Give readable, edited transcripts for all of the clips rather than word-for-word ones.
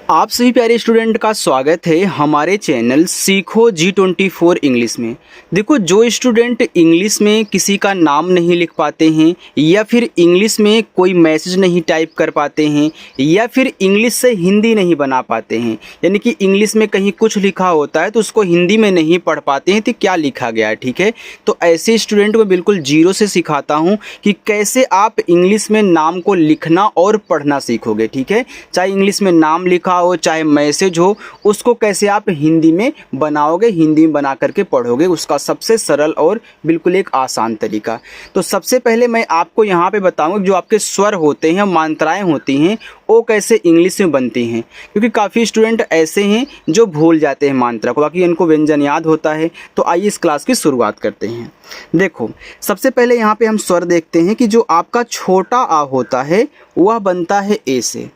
आप सभी प्यारे स्टूडेंट का स्वागत है हमारे चैनल सीखो G24 इंग्लिश में। देखो, जो स्टूडेंट इंग्लिश में किसी का नाम नहीं लिख पाते हैं या फिर इंग्लिश में कोई मैसेज नहीं टाइप कर पाते हैं या फिर इंग्लिश से हिंदी नहीं बना पाते हैं, यानी कि इंग्लिश में कहीं कुछ लिखा होता है तो उसको हिंदी में नहीं पढ़ पाते हैं तो क्या लिखा गया है, ठीक है। तो ऐसे स्टूडेंट को बिल्कुल जीरो से सिखाता हूँ कि कैसे आप इंग्लिश में नाम को लिखना और पढ़ना सीखोगे, ठीक है। चाहे इंग्लिश में नाम लिखा हो चाहे मैसेज हो, उसको कैसे आप हिंदी में बनाओगे, हिंदी में बना करके पढ़ोगे, उसका सबसे सरल और बिल्कुल एक आसान तरीका। तो सबसे पहले मैं आपको यहाँ पे बताऊंगा जो आपके स्वर होते हैं, मात्राएं होती हैं, वो कैसे इंग्लिश में बनती हैं, क्योंकि काफ़ी स्टूडेंट ऐसे हैं जो भूल जाते हैं मात्रा को, बाकी इनको व्यंजन याद होता है। तो आइए इस क्लास की शुरुआत करते हैं। देखो, सबसे पहले यहाँ पे हम स्वर देखते हैं कि जो आपका छोटा आ होता है वह बनता है ए से,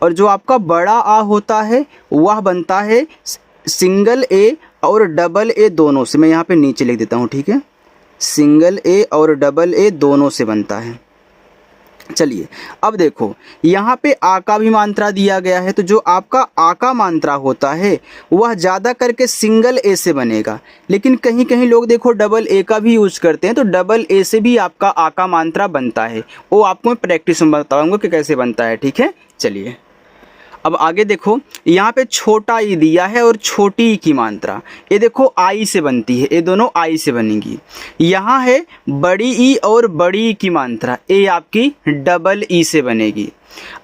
और जो आपका बड़ा आ होता है वह बनता है सिंगल ए और डबल ए दोनों से। मैं यहाँ पे नीचे लिख देता हूँ, ठीक है। सिंगल ए और डबल ए दोनों से बनता है। चलिए अब देखो, यहाँ पे आ का भी मात्रा दिया गया है, तो जो आपका आ का मात्रा होता है वह ज़्यादा करके सिंगल ए से बनेगा, लेकिन कहीं कहीं लोग देखो डबल ए का भी यूज करते हैं, तो डबल ए से भी आपका आ का मात्रा बनता है। वो आपको मैं प्रैक्टिस में बताऊंगा कि कैसे बनता है, ठीक है। चलिए अब आगे देखो, यहाँ पे छोटा ई दिया है और छोटी ई की मात्रा ये देखो आई से बनती है, ये दोनों आई से बनेंगी। यहाँ है बड़ी ई और बड़ी ई की मात्रा, ये आपकी डबल ई से बनेगी।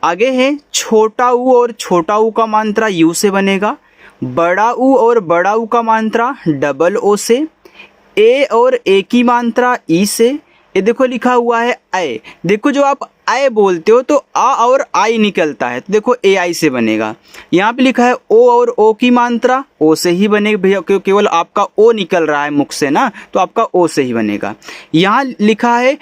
आगे है छोटा ऊ और छोटा ऊ का मात्रा यू से बनेगा। बड़ा ऊ और बड़ा ऊ का मात्रा डबल ओ से। ए और ए की मात्रा ई से। ये देखो लिखा हुआ है ए, देखो जो आप आई बोलते हो तो आ और आई निकलता है, तो देखो ए आई से बनेगा। यहाँ पे लिखा है ओ और ओ की मात्रा ओ से ही बनेगा भैया, केवल आपका ओ निकल रहा है मुख से ना, तो आपका ओ से ही बनेगा। यहाँ लिखा है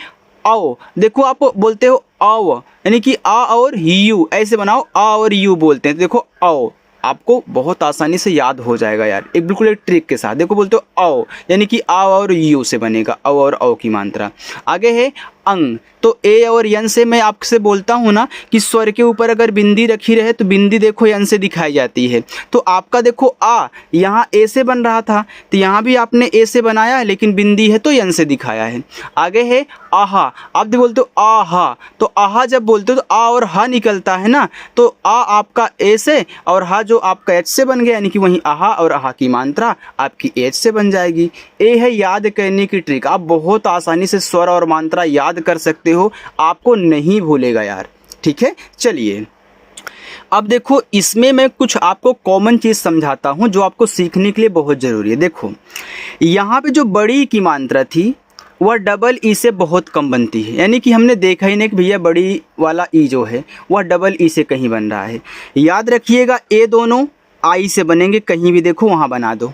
आओ, देखो आप बोलते हो आओ, यानी कि आ और यू ऐसे बनाओ, आ और यू बोलते हैं, तो देखो आओ, आपको बहुत आसानी से याद हो जाएगा यार, एक बिल्कुल एक ट्रिक के साथ। देखो बोलते हो आओ, यानी कि आ और यू से बनेगा, औ और औ की मात्रा। आगे है अंग, तो ए और यन से मैं आपसे बोलता हूँ ना कि स्वर के ऊपर अगर बिंदी रखी रहे तो बिंदी देखो यन से दिखाई जाती है। तो आपका देखो आ यहाँ ए से बन रहा था, तो यहाँ भी आपने ए से बनाया है, लेकिन बिंदी है तो यन से दिखाया है। आगे है आहा, आप जब बोलते हो आहा, तो आहा जब बोलते हो तो आ और हा निकलता है ना, तो आ आपका ए से और हा जो आपका एच से बन गया, यानी कि वहीं आहा और आहा की मात्रा आपकी एच से बन जाएगी। ए है याद करने की ट्रिक, आप बहुत आसानी से स्वर और मात्रा याद कर सकते हो, आपको नहीं भूलेगा यार, ठीक है। चलिए अब देखो, इसमें मैं कुछ आपको कॉमन चीज समझाता हूं जो आपको सीखने के लिए बहुत जरूरी है। देखो यहाँ पे जो बड़ी की मात्रा थी वह डबल ई से बहुत कम बनती है, यानी कि हमने देखा ही नहीं कि भैया बड़ी वाला ई जो है वह डबल ई से कहीं बन रहा है। याद रखिएगा ए दोनों आई से बनेंगे, कहीं भी देखो वहाँ बना दो।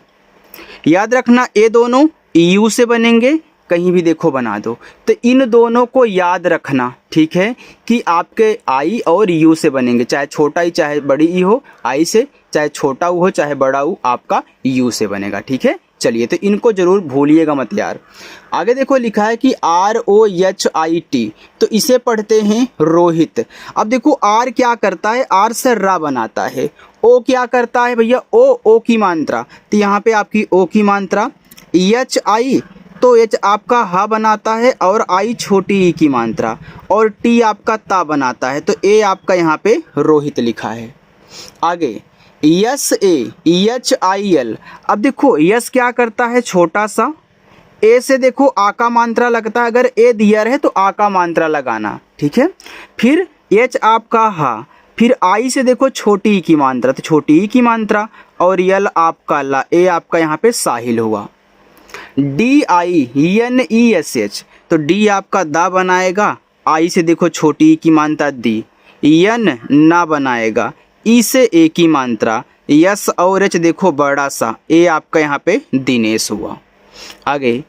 याद रखना ए दोनों यू से बनेंगे, कहीं भी देखो बना दो। तो इन दोनों को याद रखना, ठीक है, कि आपके आई और यू से बनेंगे, चाहे छोटा ई चाहे बड़ी ई हो आई से, चाहे छोटा ऊ हो चाहे बड़ा ऊ आपका यू से बनेगा, ठीक है। चलिए तो इनको जरूर भूलिएगा मत यार। आगे देखो लिखा है कि ROHIT, तो इसे पढ़ते हैं रोहित। अब देखो आर क्या करता है, आर से रा बनाता है। ओ क्या करता है भैया, ओ की मात्रा, तो यहाँ पे आपकी ओ की मात्रा। HI, तो एच आपका हा बनाता है और आई छोटी ई की मात्रा, और टी आपका ता बनाता है, तो ए आपका यहाँ पे रोहित लिखा है। आगे SAHIL, अब देखो यस क्या करता है, छोटा सा। ए से देखो आ का मात्रा लगता है, अगर ए दिया रहे तो आ का मात्रा लगाना, ठीक है। फिर एच आपका हा, फिर आई से देखो छोटी ई की मात्रा, तो छोटी ई की मात्रा, और यल आपका ला, ए आपका यहाँ पे साहिल हुआ। DINESH, तो डी आपका दा बनाएगा, आई से देखो छोटी ई की मात्रा दी, यन ना बनाएगा, ई से ए की मात्रा, यस और एच देखो बड़ा सा, ए आपका यहाँ पे दिनेश हुआ। आगे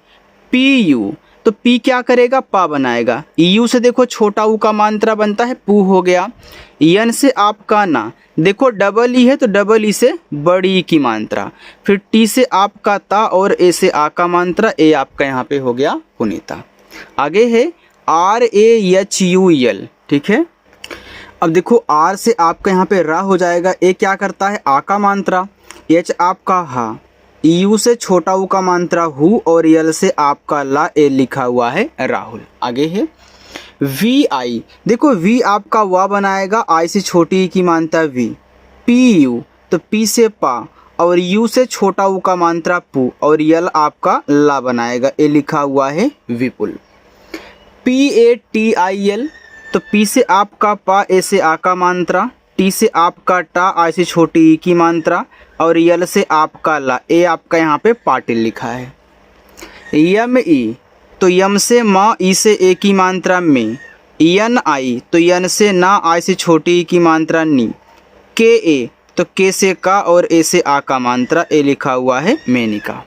PU, तो पी क्या करेगा, पा बनाएगा। यू से देखो छोटा ऊ का मात्रा बनता है, पू हो गया। यन से आपका ना, देखो डबल ई है तो डबल ई से बड़ी की मात्रा। फिर टी से आपका ता और ए से आ का मात्रा, ए आपका यहाँ पे हो गया पुनीता। आगे है RAHUL, ठीक है। अब देखो आर से आपका यहाँ पे रा हो जाएगा, ए क्या करता है आ का मात्रा, एच आपका हा, यू से छोटा ऊ का मात्रा हु और यल से आपका ला, ए लिखा हुआ है राहुल। आगे है वी आई, देखो वी आपका वा बनाएगा, आई से छोटी ई की मात्रा वी, पी यू तो पी से पा और यू से छोटा ऊ का मात्रा पू और यल आपका ला बनाएगा, ए लिखा हुआ है Vipul. P A T I L तो पी से आपका पा, ए से आ का मात्रा, टी से आपका टा, आई से छोटी ई की मात्रा और यल से आपका ला, ए आपका यहाँ पे पाटिल लिखा है। यम ई तो यम से माँ, ई से ए की मात्रा में, यन आई तो यन से ना, आई से छोटी ई की मात्रा नी, के ए तो के से का और ए से आ का मात्रा, ए लिखा हुआ है Menika.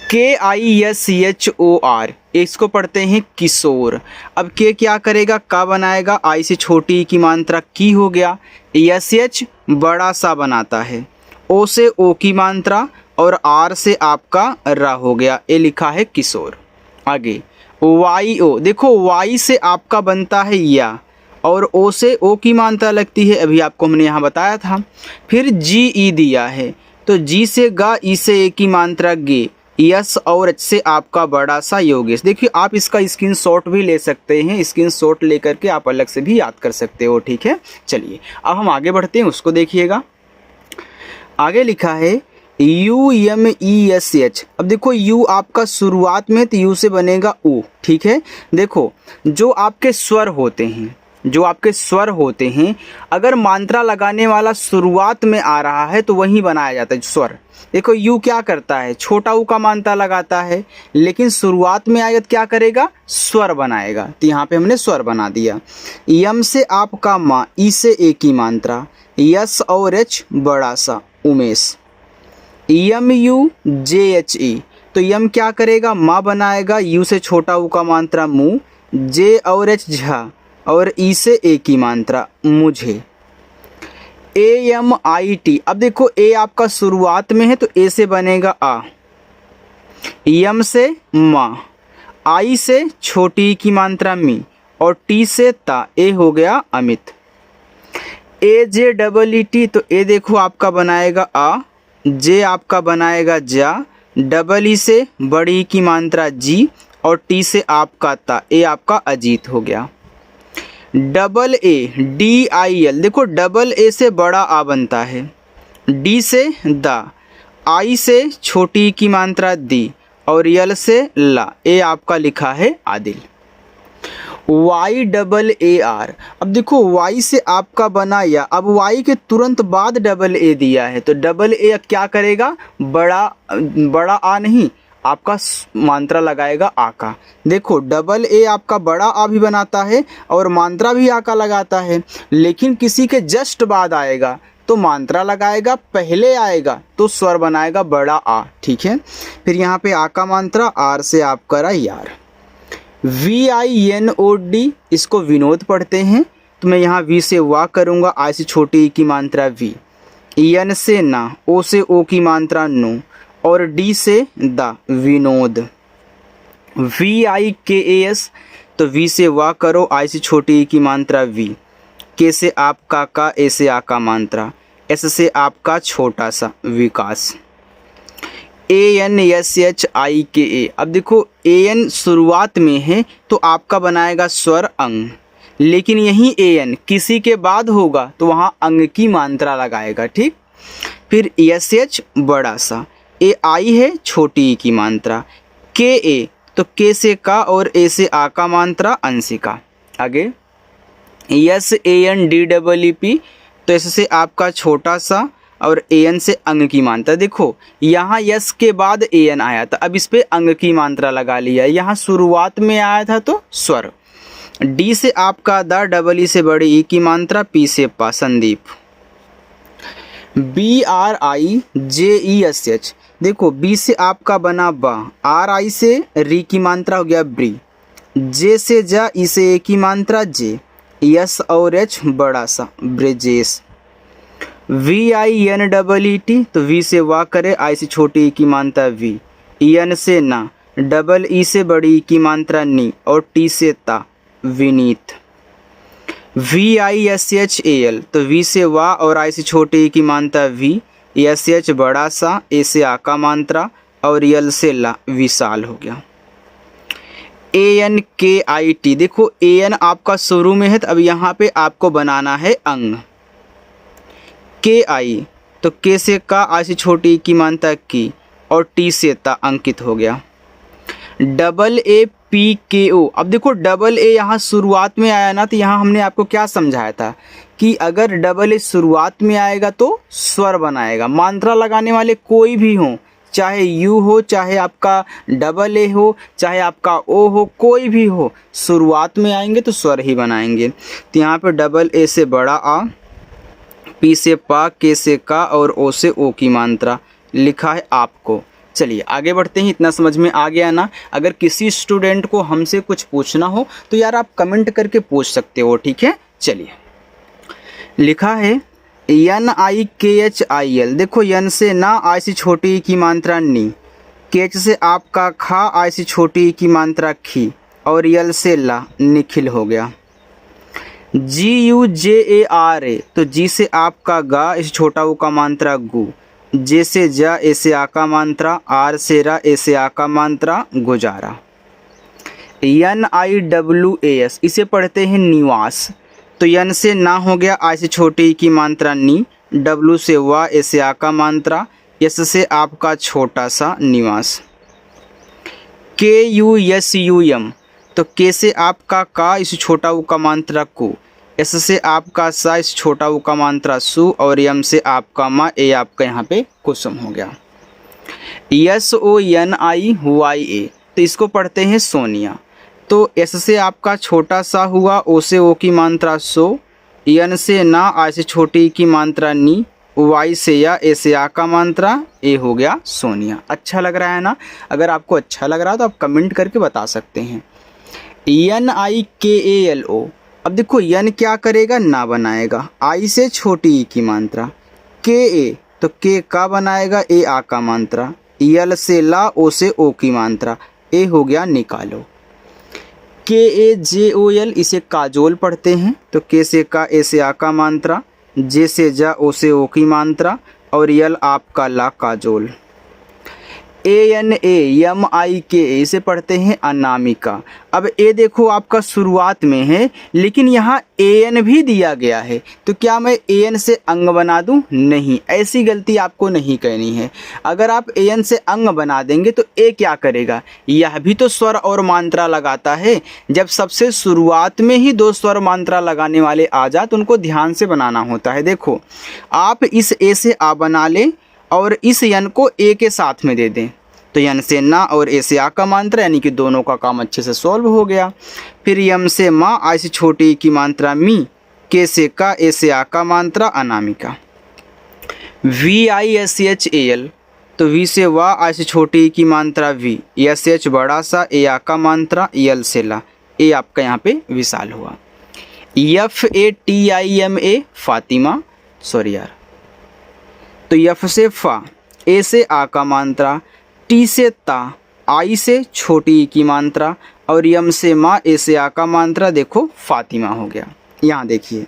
K I S H O R, इसको पढ़ते हैं किशोर। अब के क्या करेगा का बनाएगा, आई से छोटी ई की मात्रा की हो गया, एस एच बड़ा सा बनाता है, ओ से ओ की मात्रा और आर से आपका रा हो गया, ए लिखा है किशोर। आगे वाई ओ, देखो वाई से आपका बनता है या और ओ से ओ की मात्रा लगती है, अभी आपको हमने यहाँ बताया था। फिर जी ई दिया है तो जी से गा, ई से ए की मात्रा गे, यस और एच से आपका बड़ा सा योगेश। देखिए आप इसका स्क्रीनशॉट भी ले सकते हैं, स्क्रीनशॉट लेकर के आप अलग से भी याद कर सकते हो, ठीक है। चलिए अब हम आगे बढ़ते हैं, उसको देखिएगा। आगे लिखा है U M E S H. अब देखो यू आपका शुरुआत में तो यू से बनेगा ऊ, ठीक है। देखो जो आपके स्वर होते हैं, जो आपके स्वर होते हैं, अगर मात्रा लगाने वाला शुरुआत में आ रहा है तो वही बनाया जाता है स्वर। देखो यू क्या करता है, छोटा ऊ का मात्रा लगाता है, लेकिन शुरुआत में आएगा तो क्या करेगा, स्वर बनाएगा, तो यहाँ पे हमने स्वर बना दिया। यम से आपका माँ, ई से ए की मात्रा, यस और एच बड़ा सा उमेश। यम यू जे एच ई तो यम क्या करेगा माँ बनाएगा, यू से छोटा ऊ का मात्रा मुँह, जे और एच झा और ई से ए की मात्रा मुझे। ए एम आई टी, अब देखो ए आपका शुरुआत में है तो ए से बनेगा आ, यम से माँ, आई से छोटी ई की मात्रा मी और टी से ता, ए हो गया अमित। ए जे डबल ई टी तो ए देखो आपका बनाएगा आ, जे आपका बनाएगा जा, डबल ई से बड़ी ई की मात्रा जी और टी से आपका ता, ए आपका अजीत हो गया। Double A D I L, देखो डबल ए से बड़ा आ बनता है, डी से दा, आई से छोटी की मात्रा दी और यल से ला, ए आपका लिखा है Adil. Y double A R, अब देखो वाई से आपका बना या, अब वाई के तुरंत बाद डबल ए दिया है तो डबल ए क्या करेगा, बड़ा आ नहीं आपका मात्रा लगाएगा आ का। देखो डबल ए आपका बड़ा आ भी बनाता है और मात्रा भी आ का लगाता है, लेकिन किसी के जस्ट बाद आएगा तो मात्रा लगाएगा, पहले आएगा तो स्वर बनाएगा बड़ा आ, ठीक है। फिर यहाँ पे आ का मात्रा, आर से आपका रहा यार। V I N O D, इसको विनोद पढ़ते हैं तो मैं यहाँ वी से वाह करूँगा, आई से छोटी की मात्रा वी, एन से ना, ओ से ओ की मात्रा नो और डी से दा, विनोद। वी आई के ए एस तो वी से वाह करो, आई से छोटी ई की मात्रा वी, के से आपका का, ए से आ का मात्रा, एस से आपका छोटा सा विकास। A N S H I के ए, अब देखो ए एन शुरुआत में है तो आपका बनाएगा स्वर अंग, लेकिन यही ए एन किसी के बाद होगा तो वहाँ अंग की मात्रा लगाएगा, ठीक। फिर एस एच बड़ा सा, ए आई है छोटी ई की मात्रा, के ए तो के से का और ए से आ का मात्रा अंशिका। आगे S A N D double E P तो एस से आपका छोटा सा और ए एन से अंग की मात्रा। देखो यहाँ यस के बाद ए एन आया था, अब इस पे अंग की मात्रा लगा लिया, यहाँ शुरुआत में आया था तो स्वर। डी से आपका दा, डबल ई से बड़ी ई की मात्रा, पी से पा Sandeep. B R I J E S H, देखो बी से आपका बना बा, आर आई से री की मात्रा हो गया ब्री, जे से जा, ई से ए की मात्रा जे, यस और एच बड़ा सा Brijesh. V I N double E T तो वी से वाह करे, आई से छोटी ई की मात्रा वी, एन से ना, डबल ई से बड़ी ई की मात्रा नी और टी से ता, विनीत। VISHAL, तो वी से वाह और आई से छोटे ई की मात्रा वी, SH बड़ा सा, ए से आ का मात्रा और यल से ला, विशाल हो गया। ANKIT, देखो AN आपका शुरू में है तो अब यहाँ पे आपको बनाना है अंग। KI, तो के से का, आई से छोटी की मात्रा की और टी से ता, अंकित हो गया। AAPKO, अब देखो AA यहाँ शुरुआत में आया ना, तो यहाँ हमने आपको क्या समझाया था कि अगर AA शुरुआत में आएगा तो स्वर बनाएगा। मात्रा लगाने वाले कोई भी हो, चाहे यू हो, चाहे आपका AA हो, चाहे आपका ओ हो, कोई भी हो, शुरुआत में आएंगे तो स्वर ही बनाएंगे। तो यहाँ पे AA से बड़ा आ, पी से पा, के से का और ओ से ओ की मात्रा लिखा है आपको। चलिए आगे बढ़ते हैं। इतना समझ में आ गया ना। अगर किसी स्टूडेंट को हमसे कुछ पूछना हो तो यार आप कमेंट करके पूछ सकते हो, ठीक है। चलिए, लिखा है NIKHIL, देखो यन से ना, आई से छोटी की मात्रा नी, केच से आपका खा, आई से छोटी की मात्रा खी और यल से ला, निखिल हो गया। GUJARA, तो जी से आपका गा, इस छोटा ऊ का मात्रा गु, जे से जा, ए से आ का मात्रा, आर से रा, ए से आ का मात्रा, गुजारा। NIWAS, इसे पढ़ते हैं निवास, तो यन से ना हो गया, आई से छोटी की मात्रा नी, डब्लू से वा, ए से आ का मात्रा, यस से आपका छोटा सा, निवास। KUSUM, तो के से आपका का, इस छोटा ऊ का मात्रा को, एस से आपका सा, इस छोटा ऊ का मात्रा सु और यम से आपका मा, ए आपका यहाँ पे कुसुम हो गया। SONIYA, तो इसको पढ़ते हैं सोनिया, तो एस से आपका छोटा सा हुआ, ओ से ओ की मात्रा सो, यन से ना, आई से छोटी की मात्रा नी, वाई से या, ए से आ का मात्रा, ए हो गया सोनिया। अच्छा लग रहा है ना। अगर आपको अच्छा लग रहा है तो आप कमेंट करके बता सकते हैं। NIKALO, अब देखो यन क्या करेगा, ना बनाएगा, आई से छोटी ई की मात्रा, KA, तो के का बनाएगा, ए आ का मात्रा, यल से ला, ओ से ओ की मात्रा, ए हो गया निकालो। KAJOL, इसे काजोल पढ़ते हैं, तो के से का, ए से आ का मात्रा, जे से जा, ओ से ओ की मात्रा और यल आपका ला, काजोल। ANAMIKA, इसे पढ़ते हैं अनामिका। अब ए देखो आपका शुरुआत में है, लेकिन यहाँ AN भी दिया गया है, तो क्या मैं AN से अंग बना दूँ? नहीं, ऐसी गलती आपको नहीं करनी है। अगर आप AN से अंग बना देंगे तो ए क्या करेगा, यह भी तो स्वर और मात्रा लगाता है। जब सबसे शुरुआत में ही दो स्वर मात्रा लगाने वाले आ जाए तो उनको ध्यान से बनाना होता है। देखो, आप इस ए से आ बना लें और इस यन को ए के साथ में दे दें, तो यन से ना और ए से आ का मात्रा, यानी कि दोनों का काम अच्छे से सॉल्व हो गया। फिर यम से माँ, आई से छोटी की मात्रा मी, के से का, ए से आ का मात्रा, अनामिका। VISHAL, तो वी से वाह, आई से छोटी की मात्रा वी, SH बड़ा सा, ए आ का मात्रा, यल से ला, ए आपका यहाँ पे विशाल हुआ। FATIMA, फातिमा, सॉरी यार, तो यफ से फा, ए से आ का मात्रा, टी से ता, आई से छोटी की मात्रा और यम से माँ, ए से आ का मात्रा, देखो फातिमा हो गया। यहाँ देखिए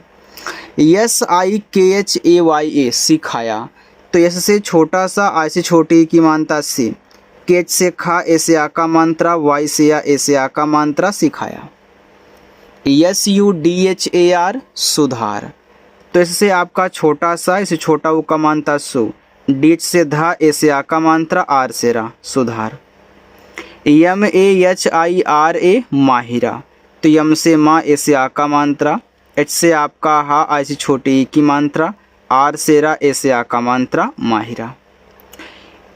SIKHAYA, सिखाया, तो यस से छोटा सा, आई से छोटी की मात्रा सी, केच से खा, ए से आ का मात्रा, वाई से या, ए से आ का मात्रा, सिखाया। SUDHAR, सुधार, तो इससे आपका छोटा सा, इसे छोटा ऊ का मात्रा सु, डीच से धा, ए से आ का मात्रा, आर से रा, सुधार। MAHIRA, माहिरा, तो यम से माँ, ए से आ का मात्रा, एच से आपका हा, आई से छोटी की मात्रा, आर से रा, ए से आ का मात्रा, माहिरा।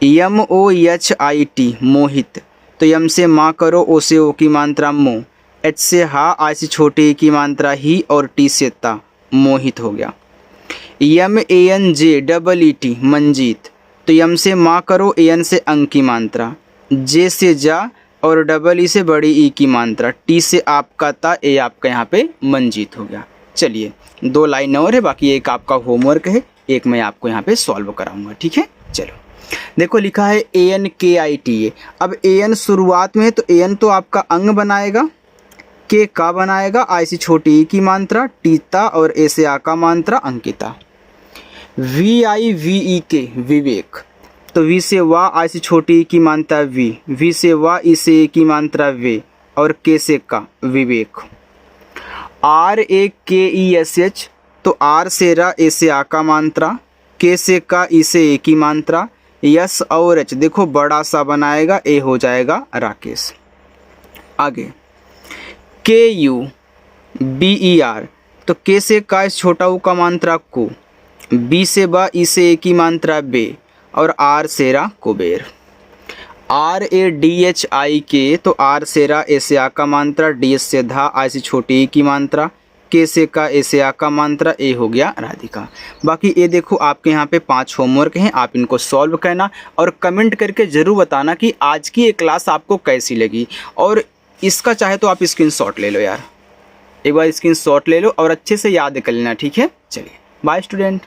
MOHIT, मोहित, तो यम से माँ करो, ओ से ओ की मात्रा मो, एच से हा, आई से छोटी की मात्रा ही और टी से ता, मोहित हो गया। MANJEET, मंजीत, तो यम से माँ करो, एन से अंग की मात्रा, जे से जा और डबल ई से बड़ी ई की मात्रा, टी से आपका ता, ए आपका यहाँ पे मंजीत हो गया। चलिए 2 लाइन और है, बाकी एक आपका होमवर्क है, एक मैं आपको यहाँ पे सॉल्व कराऊंगा, ठीक है। चलो देखो, लिखा है ANKITA, अब AN शुरुआत में है तो AN तो आपका अंग बनाएगा, के का बनाएगा आई से छोटी ई की मात्रा टीता और ए से आ का मात्रा Ankita. V I V E K Vivek, तो वी से वाह आई से छोटी ई की मात्रा वी से वाह ई से ए की मात्रा वे और के से का विवेक। आर ए के ई एस एच, तो आर से रा ए से आ का मात्रा के से का ई से ए की मात्रा यस और एच देखो बड़ा सा बनाएगा ए हो जाएगा राकेश। आगे के यू बी ई आर, तो के से का इस छोटा ऊ का मात्रा को, बी से बा ई से ए की मात्रा बे और आर से रा Kuber. R A D H I K, तो आर से रा ए से आ का मात्रा डी एस से धा आई से छोटी ई की मात्रा के से का ए से आ का मात्रा ए हो गया राधिका। बाकी ये देखो आपके यहाँ पे 5 होमवर्क हैं, आप इनको सॉल्व करना और कमेंट करके ज़रूर बताना कि आज की ये क्लास आपको कैसी लगी। और इसका चाहे तो आप स्क्रीनशॉट ले लो यार, एक बार स्क्रीनशॉट ले लो और अच्छे से याद कर लेना, ठीक है। चलिए बाय स्टूडेंट।